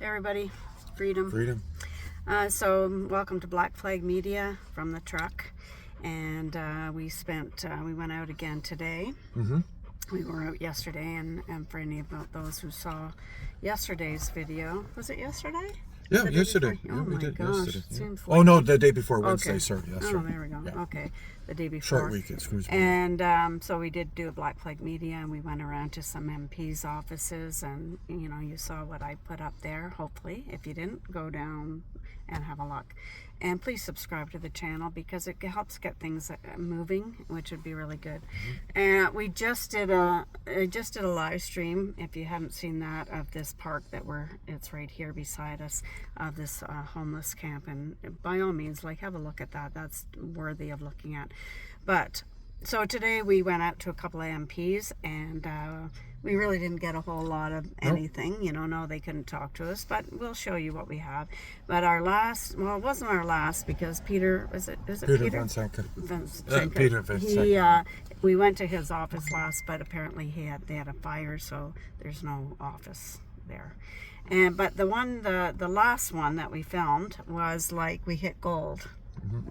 Everybody, freedom. Freedom. So welcome to Black Flag Media from the truck, and we went out again today. Mm-hmm. We were out yesterday, and for any of those who saw yesterday's video, was it yesterday? Yeah, yesterday. Yeah, we did yesterday. Yeah. Seems Oh no, the day before Wednesday. Okay. Sorry. Yes, Oh, sir. there we go. Yeah. Okay, the day before. Short week. Excuse me. And so we did do a Black Flag Media, and we went around to some MPs' offices, and you saw what I put up there. Hopefully, if you didn't, go down and have a look. And please subscribe to the channel because it helps get things moving, which would be really good. Mm-hmm. And we just did a live stream. If you haven't seen that, of this park it's right here beside us, of this homeless camp. And by all means, have a look at that. That's worthy of looking at. But so today we went out to a couple of MPs, and we really didn't get a whole lot of anything. No, they couldn't talk to us, but we'll show you what we have. But our last, well, it wasn't our last, because Peter, is it Peter? Peter Van Sanken. Peter Van Sanken. We went to his office last, but apparently they had a fire, so there's no office there. But the last one that we filmed was like we hit gold. Mm-hmm.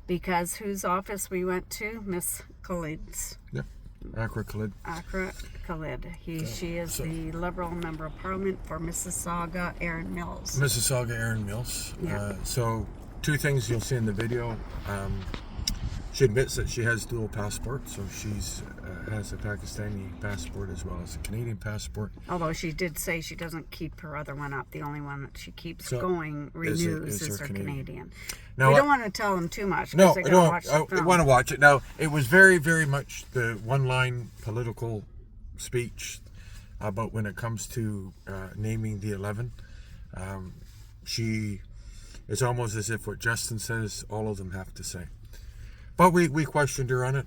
Because whose office we went to? Miss Kahlid's. Yeah. Accra Kahlid. She is the Liberal Member of Parliament for Mississauga, Erin Mills. Yeah. So two things you'll see in the video. She admits that she has dual passport, so she's has a Pakistani passport as well as a Canadian passport. Although she did say she doesn't keep her other one up. The only one that she keeps renews is her Canadian. Now, we don't want to tell them too much. No, I don't. I want to watch it. Now, it was very, very much the one-line political speech about when it comes to naming the 11. It's almost as if what Justin says, all of them have to say. But we questioned her on it.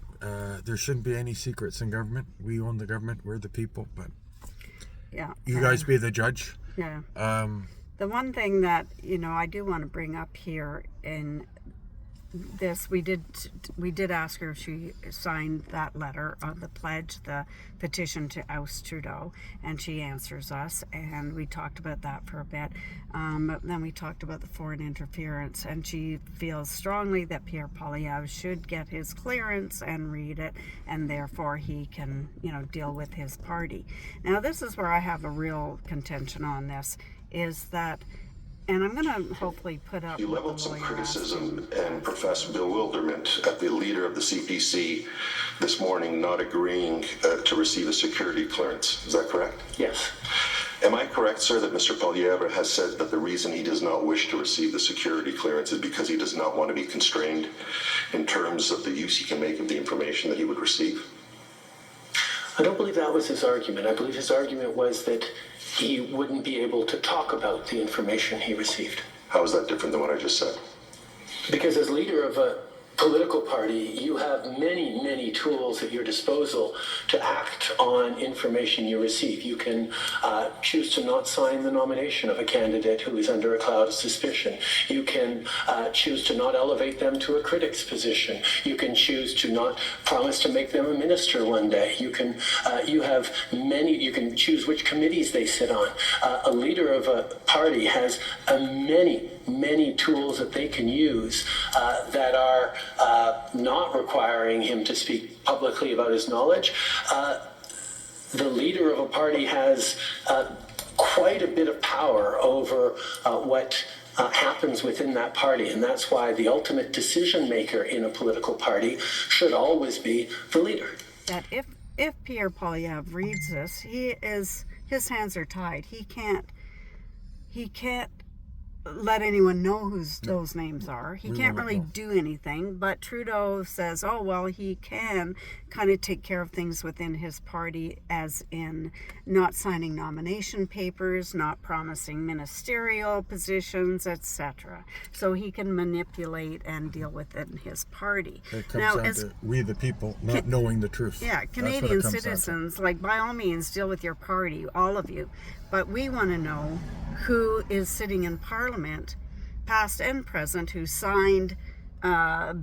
There shouldn't be any secrets in government. We own the government. We're the people. But yeah, you guys be the judge. Yeah. The one thing that I do want to bring up here in this, we did ask her if she signed that letter of the pledge, the petition to oust Trudeau, and she answers us, and we talked about that for a bit. Then we talked about the foreign interference, and she feels strongly that Pierre Poilievre should get his clearance and read it, and therefore he can deal with his party. Now this is where I have a real contention on this, is that, and I'm going to hopefully put up... You leveled some criticism and professed bewilderment at the leader of the CPC this morning not agreeing to receive a security clearance. Is that correct? Yes. Am I correct, sir, that Mr. Poilievre has said that the reason he does not wish to receive the security clearance is because he does not want to be constrained in terms of the use he can make of the information that he would receive? I don't believe that was his argument. I believe his argument was that he wouldn't be able to talk about the information he received. How is that different than what I just said? Because as leader of a political party, you have many, many tools at your disposal to act on information you receive. You can choose to not sign the nomination of a candidate who is under a cloud of suspicion. You can choose to not elevate them to a critic's position. You can choose to not promise to make them a minister one day. You can you can choose which committees they sit on. A leader of a party has many tools that they can use that are not requiring him to speak publicly about his knowledge. The leader of a party has quite a bit of power over what happens within that party, and that's why the ultimate decision maker in a political party should always be the leader. That if Pierre Poilievre reads this, his hands are tied. He can't let anyone know who those names are. He can't really do anything, but Trudeau says, oh, well, he can kind of take care of things within his party, as in not signing nomination papers, not promising ministerial positions, etc. So he can manipulate and deal within his party. It comes down to we the people not knowing the truth. Yeah, Canadian citizens, by all means, deal with your party, all of you. But we want to know who is sitting in Parliament, past and present, who signed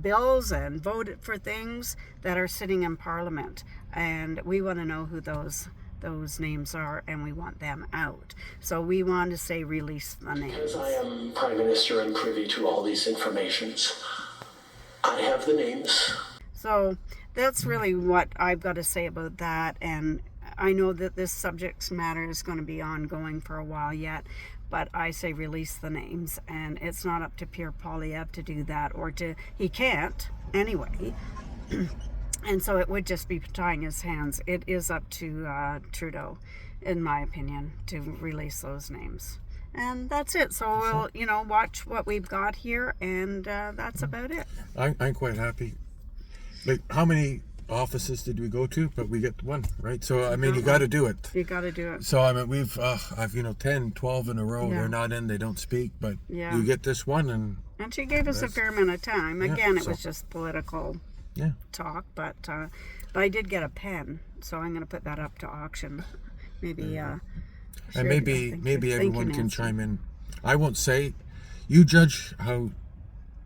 bills and voted for things that are sitting in Parliament. And we want to know who those those names are, and we want them out. So we want to say release the names. Because I am Prime Minister and privy to all these informations, I have the names. So that's really what I've got to say about that. And I know that this subject matter is going to be ongoing for a while yet, but I say release the names, and it's not up to Pierre Poilievre to do that, or he can't anyway. And so it would just be tying his hands. It is up to Trudeau, in my opinion, to release those names. And that's it. So we'll, watch what we've got here, and that's about it. I'm quite happy. Like, how many offices did we go to? But we get one, right? So, I mean, you got to do it. You got to do it. So, I mean, I've 10, 12 in a row. Yeah. They're not in, they don't speak, but Yeah. you get this one, and And she gave us a fair amount of time. Yeah, Again, it so- was just political talk, but I did get a pen, so I'm going to put that up to auction. Maybe, and sure, maybe thank you. Thank everyone you, can Nancy. chime in. I won't say. You judge how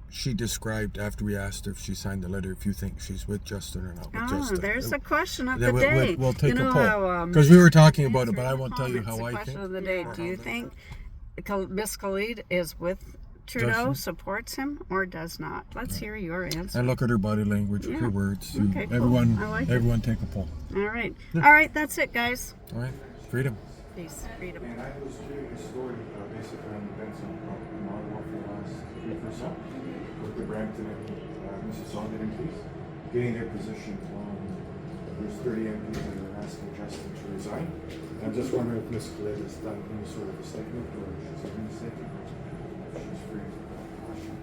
she described after we asked her if she signed the letter, if you think she's with Justin or not with Justin. There's a question of the Then day. we'll take you know a poll. how, Because we were talking about it, but I won't tell you it's how a I question think. of the day. Do you think Miss Kahlid is with Trudeau, Doesn't. supports him, or does not? Let's hear your answer. And look at her body language, Yeah. her words. Okay, cool. Everyone, I like it. everyone take a poll. All right. All right, that's it, guys. All right, freedom. Peace. Freedom. And I was doing a story basically on events in Ottawa for the last week or so with the Brampton and Mississauga MPs, getting their position on. There's 30 MPs that are asking Justin to resign. I'm just wondering if Ms. Kahlid has done any sort of a statement or she's given a statement. If she's free for questions.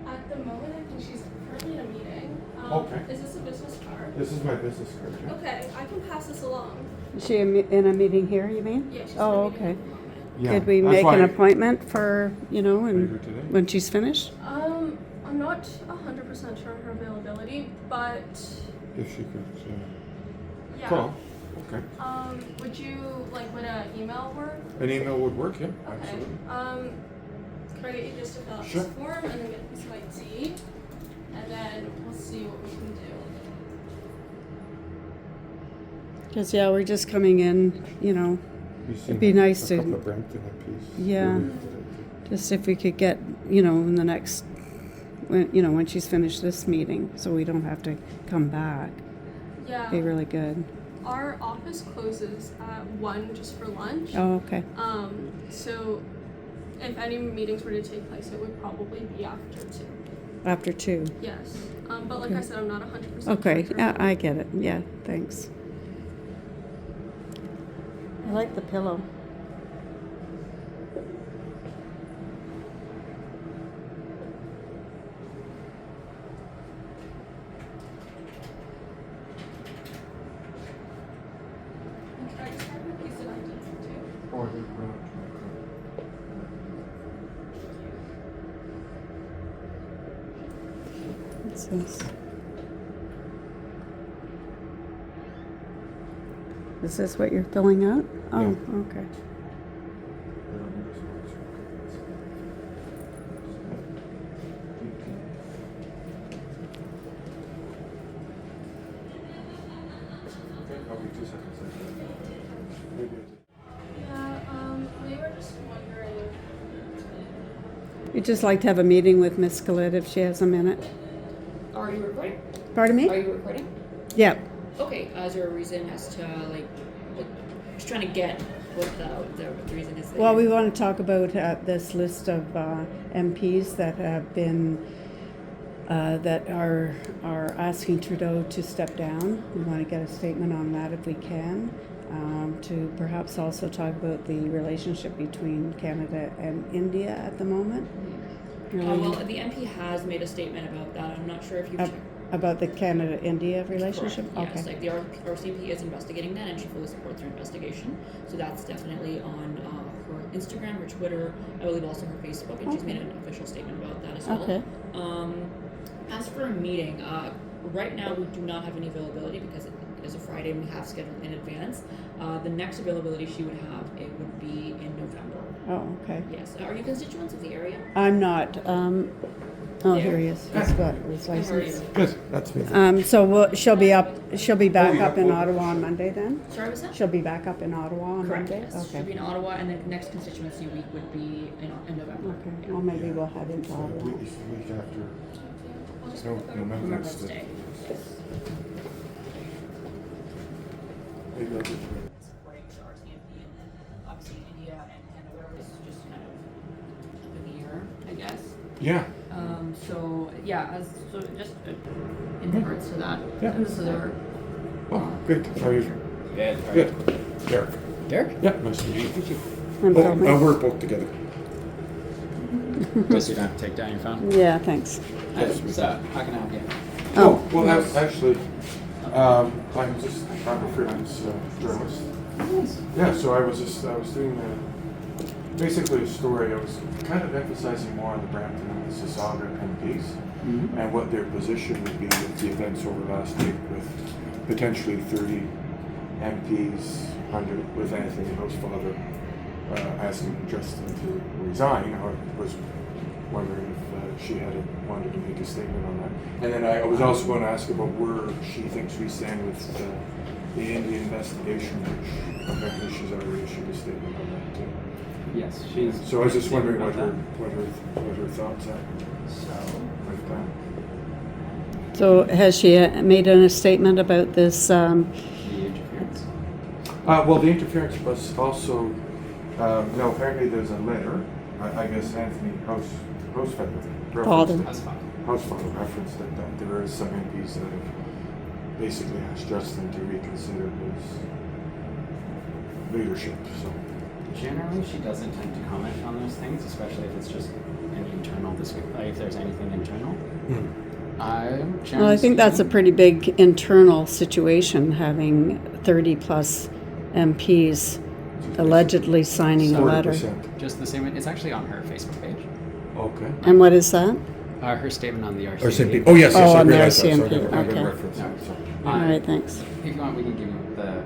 At the moment, I think she's currently in a meeting. Okay. Is this a business card? This is my business card. Yeah? Okay, I can pass this along. Is she in a meeting here, you mean? Yeah, she's Oh, in a meeting okay. at the moment. Yeah, Could we that's make why an appointment for, Later today? when she's finished? I'm not 100% sure on her availability, but If she could yeah. call. Okay. Would an email work? An email would work, yeah, Okay. absolutely. Could I get you just to fill out Sure. this form and then get a piece of ID, and then we'll see what we can do. Because, we're just coming in, It'd be nice to- couple of Brampton MPs. Yeah. Really. just if we could get, in the next, when she's finished this meeting, so we don't have to come back. Yeah. Be really good. Our office closes at 1 just for lunch. Oh, okay. So if any meetings were to take place, it would probably be after 2. After 2. Yes. But like I said, I'm not 100% Okay, sure. I get it. Yeah, thanks. I like the pillow. Can I just have a piece of ID too? Or What's this? Is this what you're filling out? Oh, Yeah. okay. I'll be 2 seconds. Yeah, we were just wondering. You'd just like to have a meeting with Miss Kahlid if she has a minute. Are you recording? Pardon me? Are you recording? Yeah. Okay. Is there a reason as to just trying to get what the reason is? Well, we want to talk about this list of MPs that have been that are asking Trudeau to step down. We want to get a statement on that if we can. To perhaps also talk about the relationship between Canada and India at the moment. well, the MP has made a statement about that. I'm not sure if you've checked. About the Canada-India relationship? Correct, yes, Okay. like the RCMP is investigating that, and she fully supports her investigation. So that's definitely on her Instagram, her Twitter, I believe also her Facebook, and she's made an official statement about that as well. Okay. As for a meeting, right now we do not have any availability because is a Friday, and we have scheduled in advance. The next availability she would have, it would be in November. Oh, okay. Yes. Are you constituents of the area? I'm not. Here he is. He's got his How are you? license. Good, that's me. So she'll be back yeah, up in well- Ottawa on Monday then? Sorry, was that? She'll be back up in Ottawa on Correct. Monday? Yes. She'll be Okay. in Ottawa, and the next constituency week would be in November. Okay, well, maybe we'll head into Ottawa. Week after. I'll just No, remember Remembrance this Day. day. Maybe I'll get Supporting the RTMP, and then obviously India and Canada was just kind of up in the air, I guess. Yeah. So yeah, so just in regards to that, Yeah. and this is our Oh, good. How are you? Good. Good. Derek. Derek? Yeah, nice to meet you. I'm Oh, filming. we're both together. Just you don't have to take down your phone. Yeah, thanks. So, how can I help you? Oh, well, actually, I'm a freelance journalist. Yeah, so I was doing basically a story. I was kind of emphasizing more on the Brampton and Mississauga MPs and what their position would be with the events over last week with potentially 30 MPs with Anthony Housefather asking Justin to resign. I was wondering if she wanted to make a statement on that. And then I was also going to ask about where she thinks we stand with the Indian investigation, which apparently she's already issued a statement on that too. Yes, she's. So I was just wondering what about her thoughts are So, with that. So has she made a statement about this? the interference. Well, the interference was also, no, apparently there's a letter, I guess Anthony Housefather Father. That's fine. Housefather referenced it, that there is some MPs that have basically asked Justin to reconsider his leadership, so. Generally, she doesn't tend to comment on those things, especially if it's just an internal like if there's anything internal. Well, I think that's a pretty big internal situation, having 30 plus MPs allegedly signing a letter. 40%. Just the same. It's actually on her Facebook page. Okay. And what is that? Her statement on the RCMP. RCMP. Oh, yes, Oh, I on the realized that. So I RCMP, got okay. reference that, so. All right, thanks. If you want, we can give you the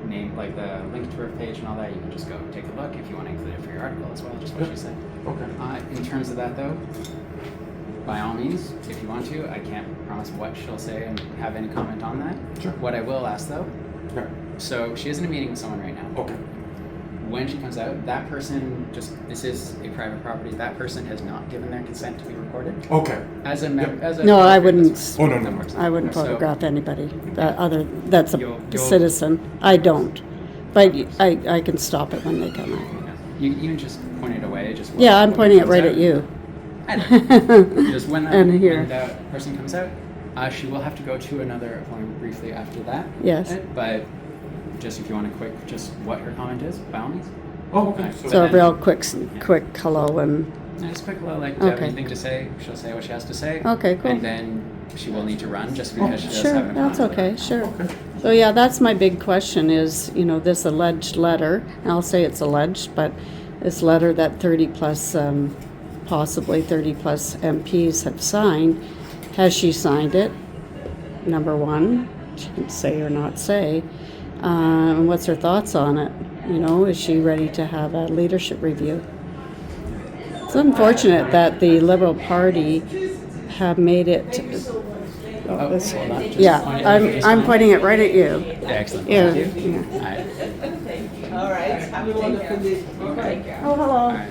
name, like the link to her page and all that. You can just go take a look. If you want to include it for your article as well, just what she said. Okay. In terms of that, though, by all means, if you want to, I can't promise what she'll say and have any comment on that. Sure. What I will ask, though, Yeah. so she is in a meeting with someone right now. Okay. When she comes out, that person this is a private property. That person has not given their consent to be recorded. Okay. As a Yep. as a No, I that's wouldn't. fine. Oh, no. That works. I wouldn't So, photograph anybody that's a You'll- citizen. I don't. But I can stop it when they come out. You can just point it away. Just Yeah, I'm when pointing it comes right out. at you. I know. Just when And here. when that person comes out, she will have to go to another appointment briefly after that. Yes. But just if you want a quick, just what her comment is, by all means. Oh, okay. So a real quick hello and, Just quick, like, do you have Okay. anything to say? She'll say what she has to say. Okay, cool. And then she will need to run just because she does sure, have an that's appointment. okay, sure. So yeah, that's my big question is, this alleged letter, and I'll say it's alleged, but this letter that 30 plus, possibly 30 plus MPs have signed, has she signed it? Number one, she can say or not say. And what's her thoughts on it? Is she ready to have a leadership review? It's unfortunate that the Liberal Party have made it. Oh, This- hold on, just yeah, point it at your I'm face. pointing it right at you. Excellent. Yeah. Thank you. yeah. All right. All right, have a wonderful day. Oh, hello. All right.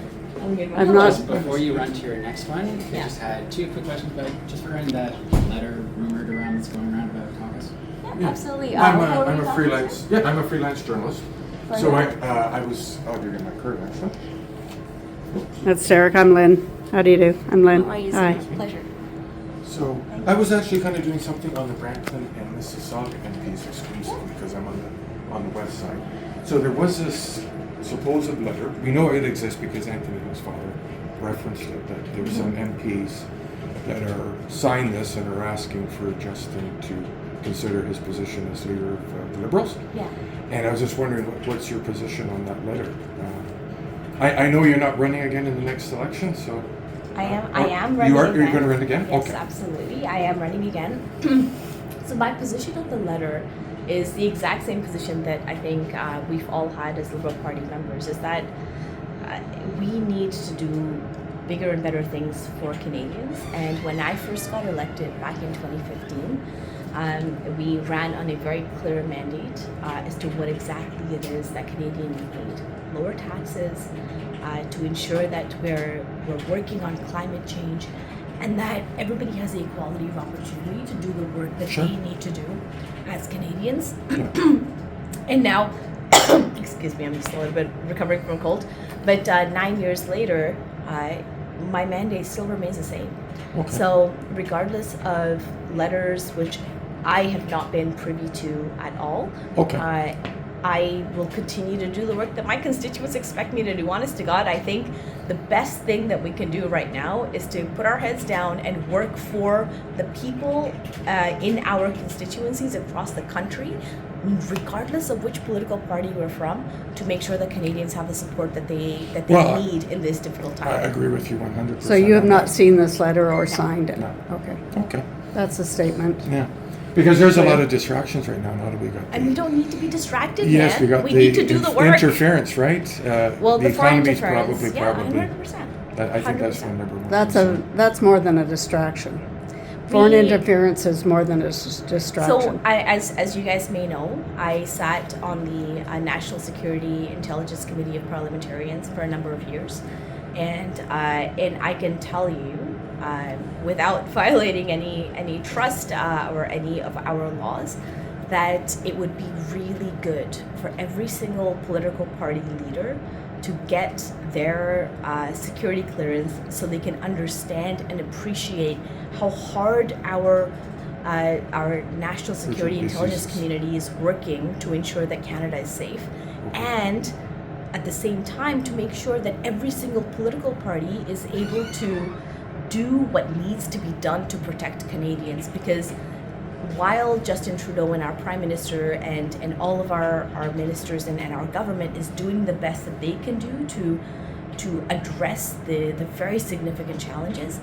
I'm not. Just before you run to your next one, I just had two quick questions about just regarding that letter rumored around that's going around about caucus. Absolutely. I'm What were a we talking freelance. Yeah, I'm a freelance journalist. about? So I was. Oh, you're getting my card actually. That's Derek. I'm Lynn. How do you do? I'm Lynn. How are you? Hi. Pleasure. So I was actually kind of doing something on the Brampton and Mississauga MPs exclusively because I'm on the west side. So there was this supposed letter. We know it exists because Anthony Housefather referenced it, that there were some MPs that are signed this and are asking for Justin to consider his position as leader of the Liberals. Yeah. And I was just wondering, what's your position on that letter? I know you're not running again in the next election, so. I am running You are? again. You're going to run again? Yes, Okay. absolutely. I am running again. So my position on the letter is the exact same position that I think we've all had as Liberal Party members, is that we need to do bigger and better things for Canadians. And when I first got elected back in 2015, we ran on a very clear mandate as to what exactly it is that Canadians need. Lower taxes, to ensure that we're working on climate change, and that everybody has the equality of opportunity to do the work that they need to do as Canadians. And now, excuse me, I'm just a little bit recovering from a cold, but 9 years later, my mandate still remains the same. So regardless of letters, which I have not been privy to at all, I will continue to do the work that my constituents expect me to do. Honest to God, I think the best thing that we can do right now is to put our heads down and work for the people in our constituencies across the country, regardless of which political party we're from, to make sure that Canadians have the support that they need in this difficult time. I agree with you 100%. So you have not seen this letter or signed it? No. Okay. That's a statement. Yeah. Because there's a lot of distractions right now. Now that we got And we don't need to be distracted, yes, man. we need to do the work. interference, right? Well, the foreign economy's interference, probably. 100%. I think that's the number one. That's more than a distraction. Foreign interference is more than a distraction. So, as you guys may know, I sat on the National Security Intelligence Committee of Parliamentarians for a number of years, and I can tell you, without violating any trust or any of our laws, that it would be really good for every single political party leader to get their security clearance so they can understand and appreciate how hard our national security intelligence community is working to ensure that Canada is safe, and at the same time to make sure that every single political party is able to do what needs to be done to protect Canadians. Because while Justin Trudeau and our Prime Minister and all of our ministers and our government is doing the best that they can do to address the very significant challenges,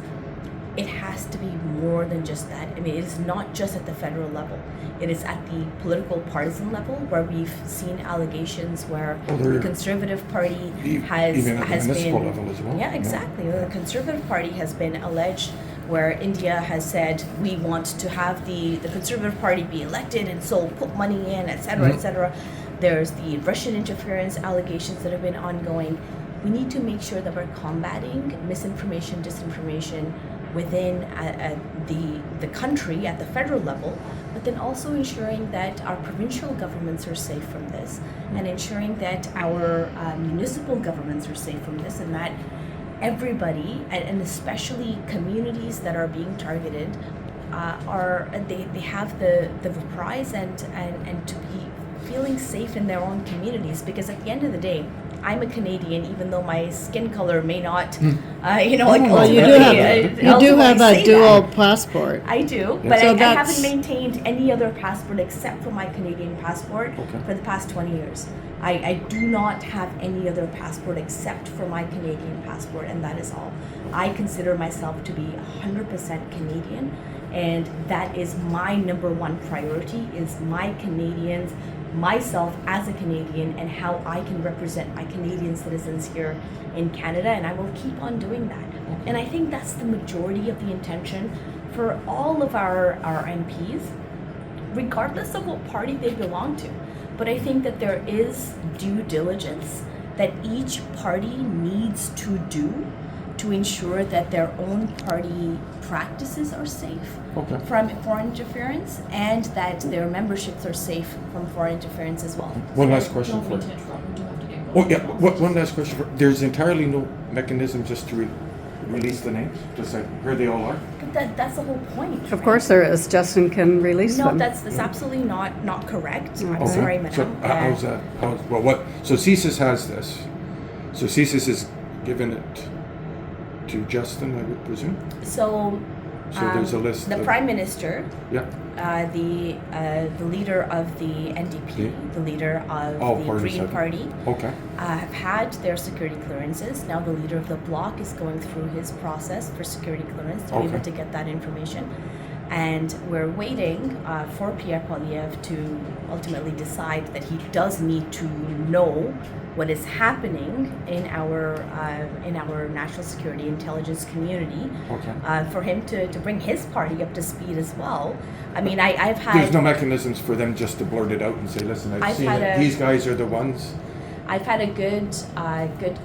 it has to be more than just that. I mean, it is not just at the federal level. It is at the political partisan level, where we've seen allegations where the Conservative Party has even at the municipal been level as well. Yeah, exactly. The Conservative Party has been alleged, where India has said, we want to have the Conservative Party be elected, and so put money in, etc., etc. There's the Russian interference allegations that have been ongoing. We need to make sure that we're combating misinformation, disinformation within the country at the federal level, but then also ensuring that our provincial governments are safe from this, and ensuring that our municipal governments are safe from this, and that everybody, and especially communities that are being targeted, they have the reprise and to be feeling safe in their own communities. Because at the end of the day, I'm a Canadian, even though my skin color may not, you do have a dual passport. I do, Yeah. but So I that's- haven't maintained any other passport except for my Canadian passport for the past 20 years. I do not have any other passport except for my Canadian passport, and that is all. I consider myself to be 100% Canadian, and that is my number one priority, is my Canadians, myself as a Canadian, and how I can represent my Canadian citizens here in Canada, and I will keep on doing that. And I think that's the majority of the intention for all of our MPs, regardless of what party they belong to. But I think that there is due diligence that each party needs to do to ensure that their own party practices are safe from foreign interference, and that their memberships are safe from foreign interference as well. One last question for you. Oh yeah, one last question for. There's entirely no mechanism just to release the names, just like where they all are. But that's the whole point. Of course there is. Justin can release No, them. that's absolutely not correct. I'm Okay. sorry, madam. So how's that? So CSIS has this. So CSIS is given it to Justin, I would presume. So there's a list. The Prime Minister, Yeah. the leader of the NDP, the leader of the Green Party, have had their security clearances. Now the leader of the Bloc is going through his process for security clearance to be able to get that information. And we're waiting for Pierre Poilievre to ultimately decide that he does need to know what is happening in our national security intelligence community, for him to bring his party up to speed as well. I mean, I've had... There's no mechanisms for them just to blurt it out and say, listen, I've seen it. These guys are the ones. I've had a good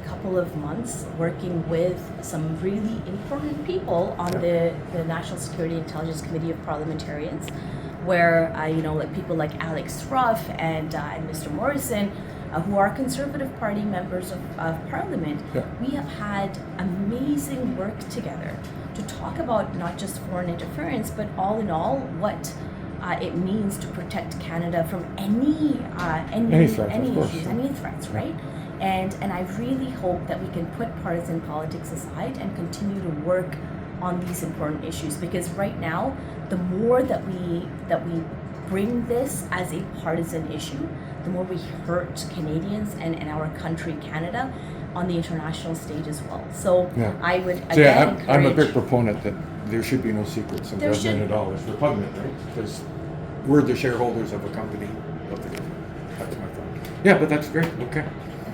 couple of months working with some really important people on the National Security Intelligence Committee of Parliamentarians, where like people like Alex Ruff and Mr. Morrison, who are Conservative Party members of Parliament. We have had amazing work together to talk about not just foreign interference, but all in all what it means to protect Canada from any issues, any threats, right? And I really hope that we can put partisan politics aside and continue to work on these important issues, because right now, the more that we bring this as a partisan issue, the more we hurt Canadians and our country, Canada, on the international stage as well. So I would again encourage... I'm a big proponent that there should be no secrets in government at all. It's repugnant, right? Because we're the shareholders of a company of the government. That's my thought. Yeah, but that's great. Okay.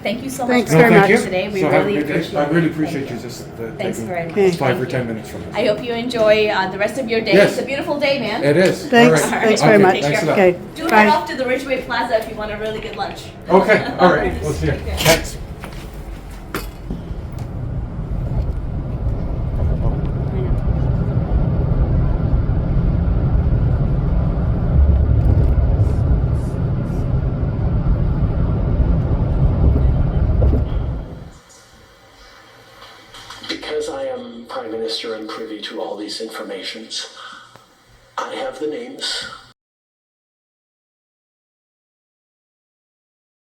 Thank you so Thanks much for very much today. We so really appreciate it. I really appreciate you just Thanks taking very much. 5 or 10 minutes from us. I hope you enjoy the rest of your day. Yes. It's a beautiful day, man. It is. Thanks. All right. Thanks very much. Thanks a lot. Okay. Do Bye. head off to the Ridgeway Plaza if you want a really good lunch. Okay. All right. We'll see you. Thanks. Because I am Prime Minister and privy to all these informations, I have the names